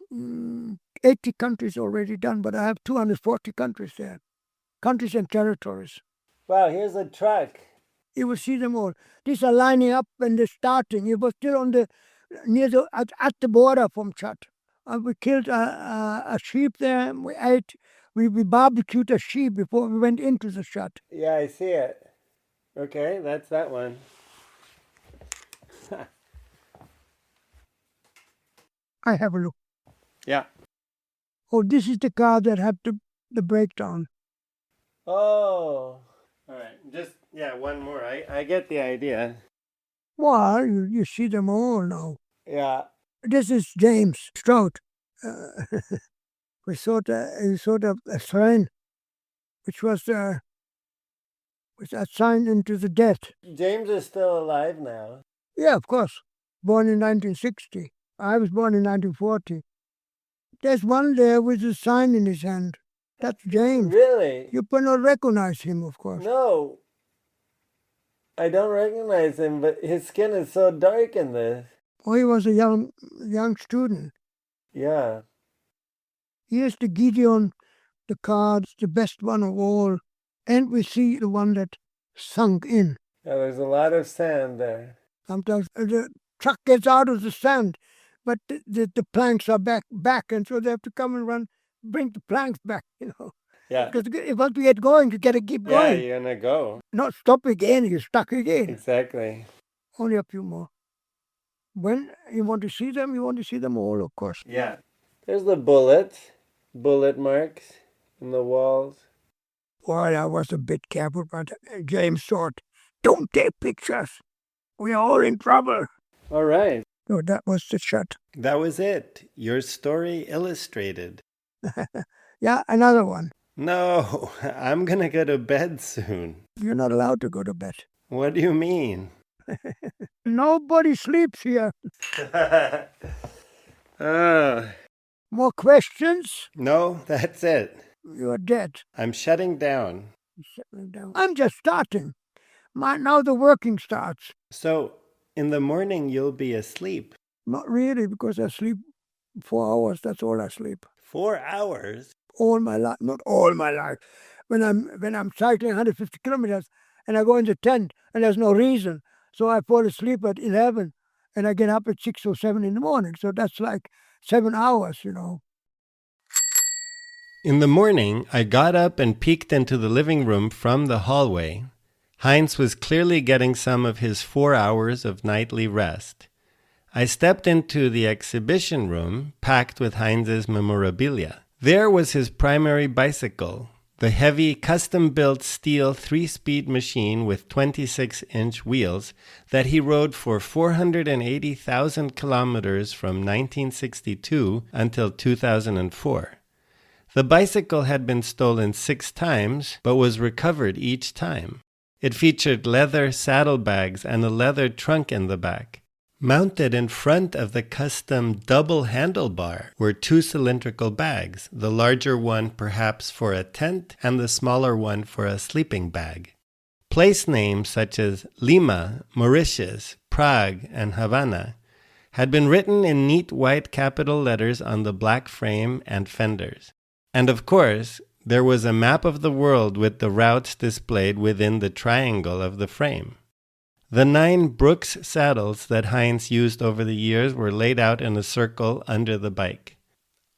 80 countries already done, but I have 240 countries there. Countries and territories. Wow, here's a truck. You will see them all. These are lining up when they're starting. It was still at the border from Chad. We killed a sheep there. We ate. We barbecued a sheep before we went into the Chad. Yeah, I see it. Okay, that's that one. I have a look. Yeah. Oh, this is the car that had the breakdown. Oh. All right. One more. I get the idea. Well, you see them all now. Yeah. This is James Strout. We saw a sign, which was a sign into the death. James is still alive now. Yeah, of course. Born in 1960. I was born in 1940. There's one there with a sign in his hand. That's James. Really? You cannot recognize him, of course. No. I don't recognize him, but his skin is so dark in this. Oh, he was a young student. Yeah. Here's the Gideon, the cards, the best one of all. And we see the one that sunk in. Yeah, there's a lot of sand there. Sometimes the truck gets out of the sand, but the planks are back, and so they have to come and bring the planks back, Yeah. Because once we get going, you got to keep going. Yeah, you're going to go. Not stop again, you're stuck again. Exactly. Only a few more. When you want to see them, you want to see them all, of course. Yeah. There's the bullet marks in the walls. Well, I was a bit careful, but James thought, don't take pictures. We are all in trouble. All right. So that was the shot. That was it. Your story illustrated. Yeah, another one. No, I'm gonna go to bed soon. You're not allowed to go to bed. What do you mean? Nobody sleeps here. Uh, More questions? no, that's it. You're dead. I'm shutting down. Settling down. I'm just starting. Now the working starts. So, in the morning, you'll be asleep. Not really, because I sleep 4 hours. That's all I sleep. 4 hours? All my life, not all my life. When I'm cycling 150 kilometers and I go in the tent and there's no reason, so I fall asleep at 11 and I get up at 6 or 7 in the morning. So that's like 7 hours, In the morning, I got up and peeked into the living room from the hallway. Heinz was clearly getting some of his 4 hours of nightly rest. I stepped into the exhibition room, packed with Heinz's memorabilia. There was his primary bicycle, the heavy, custom-built steel 3-speed machine with 26-inch wheels that he rode for 480,000 kilometers from 1962 until 2004. The bicycle had been stolen 6 times, but was recovered each time. It featured leather saddlebags and a leather trunk in the back. Mounted in front of the custom double handlebar were 2 cylindrical bags, the larger one perhaps for a tent and the smaller one for a sleeping bag. Place names such as Lima, Mauritius, Prague, and Havana had been written in neat white capital letters on the black frame and fenders. And of course, there was a map of the world with the routes displayed within the triangle of the frame. The 9 Brooks saddles that Heinz used over the years were laid out in a circle under the bike.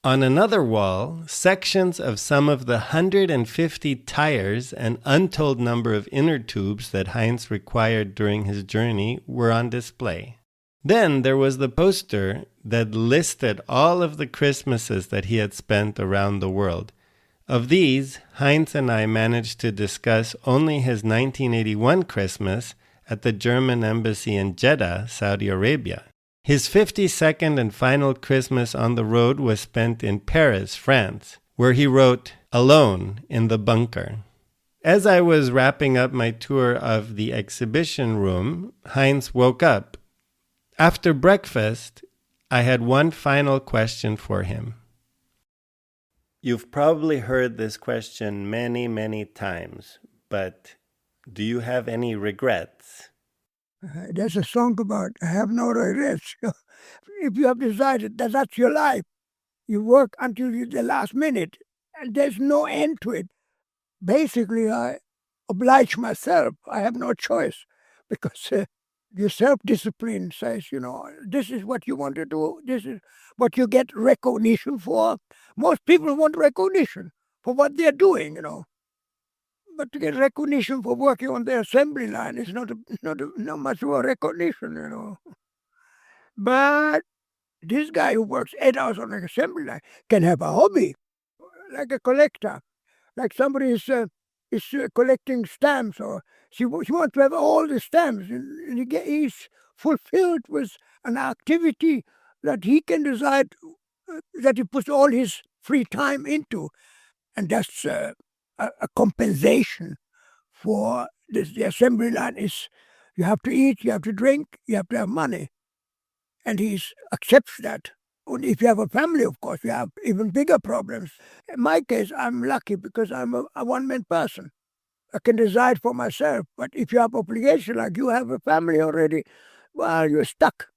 On another wall, sections of some of the 150 tires and untold number of inner tubes that Heinz required during his journey were on display. Then there was the poster that listed all of the Christmases that he had spent around the world. Of these, Heinz and I managed to discuss only his 1981 Christmas at the German embassy in Jeddah, Saudi Arabia. His 52nd and final Christmas on the road was spent in Paris, France, where he wrote, "Alone in the bunker." As I was wrapping up my tour of the exhibition room, Heinz woke up. After breakfast, I had one final question for him. You've probably heard this question many, many times, but do you have any regrets? There's a song about I have no regrets. If you have decided that that's your life, you work until the last minute, and there's no end to it. Basically, I oblige myself. I have no choice, because your self-discipline says, this is what you want to do. This is what you get recognition for. Most people want recognition for what they're doing, But to get recognition for working on the assembly line is not much of a recognition, But this guy who works 8 hours on an assembly line can have a hobby, like a collector, like somebody is collecting stamps, or she wants to have all the stamps, and he's fulfilled with an activity that he can decide that he puts all his free time into, and that's a compensation for this. The assembly line is you have to eat, you have to drink, you have to have money, and he accepts that. And if you have a family, of course, you have even bigger problems. In my case, I'm lucky because I'm a one-man person. I can decide for myself. But if you have obligation, like you have a family already, well, you're stuck.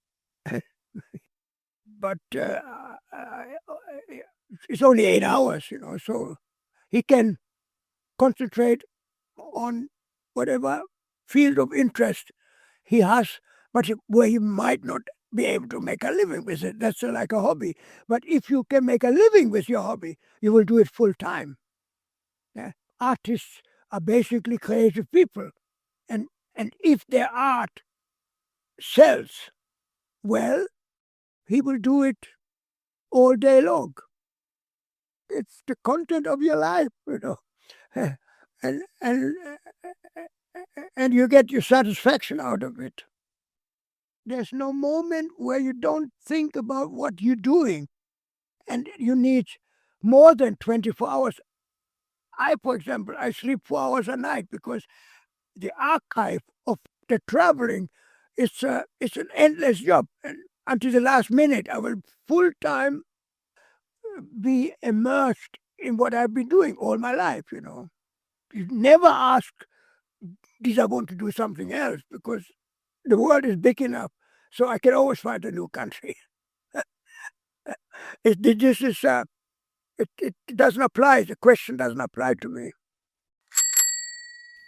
But it's only 8 hours, so he can concentrate on whatever field of interest he has, but where he might not be able to make a living with it. That's like a hobby. But if you can make a living with your hobby, you will do it full time. Yeah? Artists are basically creative people. And if their art sells well, he will do it all day long. It's the content of your life, and you get your satisfaction out of it. There's no moment where you don't think about what you're doing. And you need more than 24 hours. For example, I sleep 4 hours a night because the archive of the traveling it's an endless job. And until the last minute, I will full time be immersed in what I've been doing all my life, You never ask, did I want to do something else? Because the world is big enough, so I can always find a new country. It doesn't apply. The question doesn't apply to me.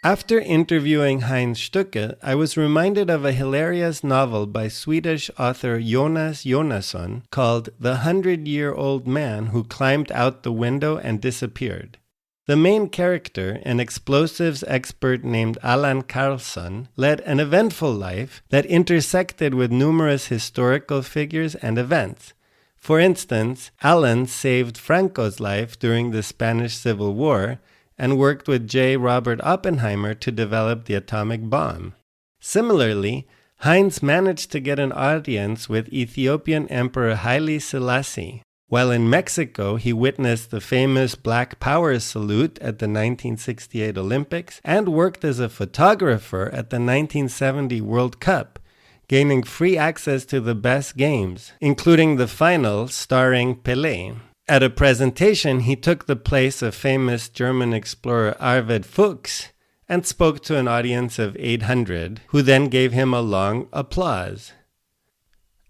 After interviewing Heinz Stücke, I was reminded of a hilarious novel by Swedish author Jonas Jonasson called The 100-Year-Old Man Who Climbed Out the Window and Disappeared. The main character, an explosives expert named Allan Karlsson, led an eventful life that intersected with numerous historical figures and events. For instance, Allan saved Franco's life during the Spanish Civil War and worked with J. Robert Oppenheimer to develop the atomic bomb. Similarly, Heinz managed to get an audience with Ethiopian Emperor Haile Selassie. While in Mexico, he witnessed the famous Black Power salute at the 1968 Olympics and worked as a photographer at the 1970 World Cup, gaining free access to the best games, including the final starring Pelé. At a presentation, he took the place of famous German explorer Arvid Fuchs and spoke to an audience of 800, who then gave him a long applause.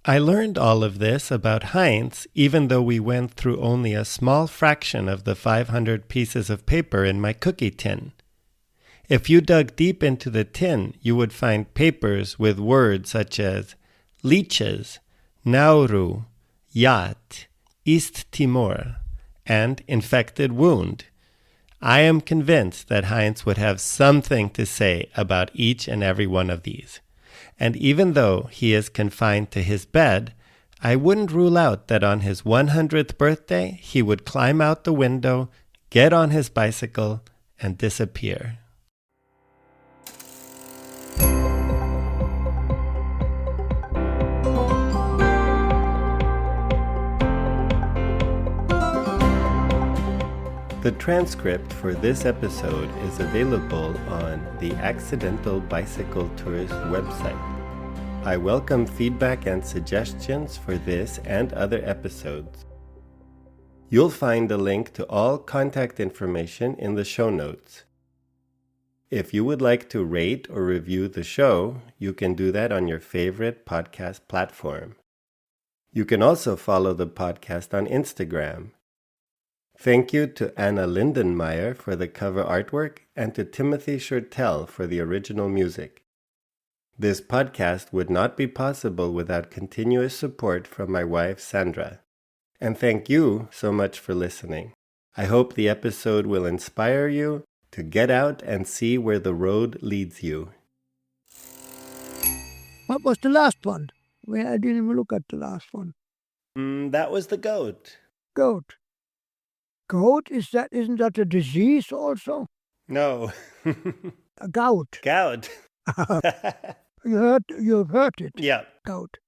I learned all of this about Heinz, even though we went through only a small fraction of the 500 pieces of paper in my cookie tin. If you dug deep into the tin, you would find papers with words such as leeches, Nauru, yacht, East Timor, and infected wound. I am convinced that Heinz would have something to say about each and every one of these. And even though he is confined to his bed, I wouldn't rule out that on his 100th birthday he would climb out the window, get on his bicycle, and disappear. The transcript for this episode is available on the Accidental Bicycle Tourist website. I welcome feedback and suggestions for this and other episodes. You'll find a link to all contact information in the show notes. If you would like to rate or review the show, you can do that on your favorite podcast platform. You can also follow the podcast on Instagram. Thank you to Anna Lindenmeyer for the cover artwork and to Timothy Shurtell for the original music. This podcast would not be possible without continuous support from my wife Sandra. And thank you so much for listening. I hope the episode will inspire you to get out and see where the road leads you. What was the last one? Well, I didn't even look at the last one. That was the goat. Goat. Goat? Isn't that a disease also? No. A gout. Gout. You've heard it. Yeah. Goat.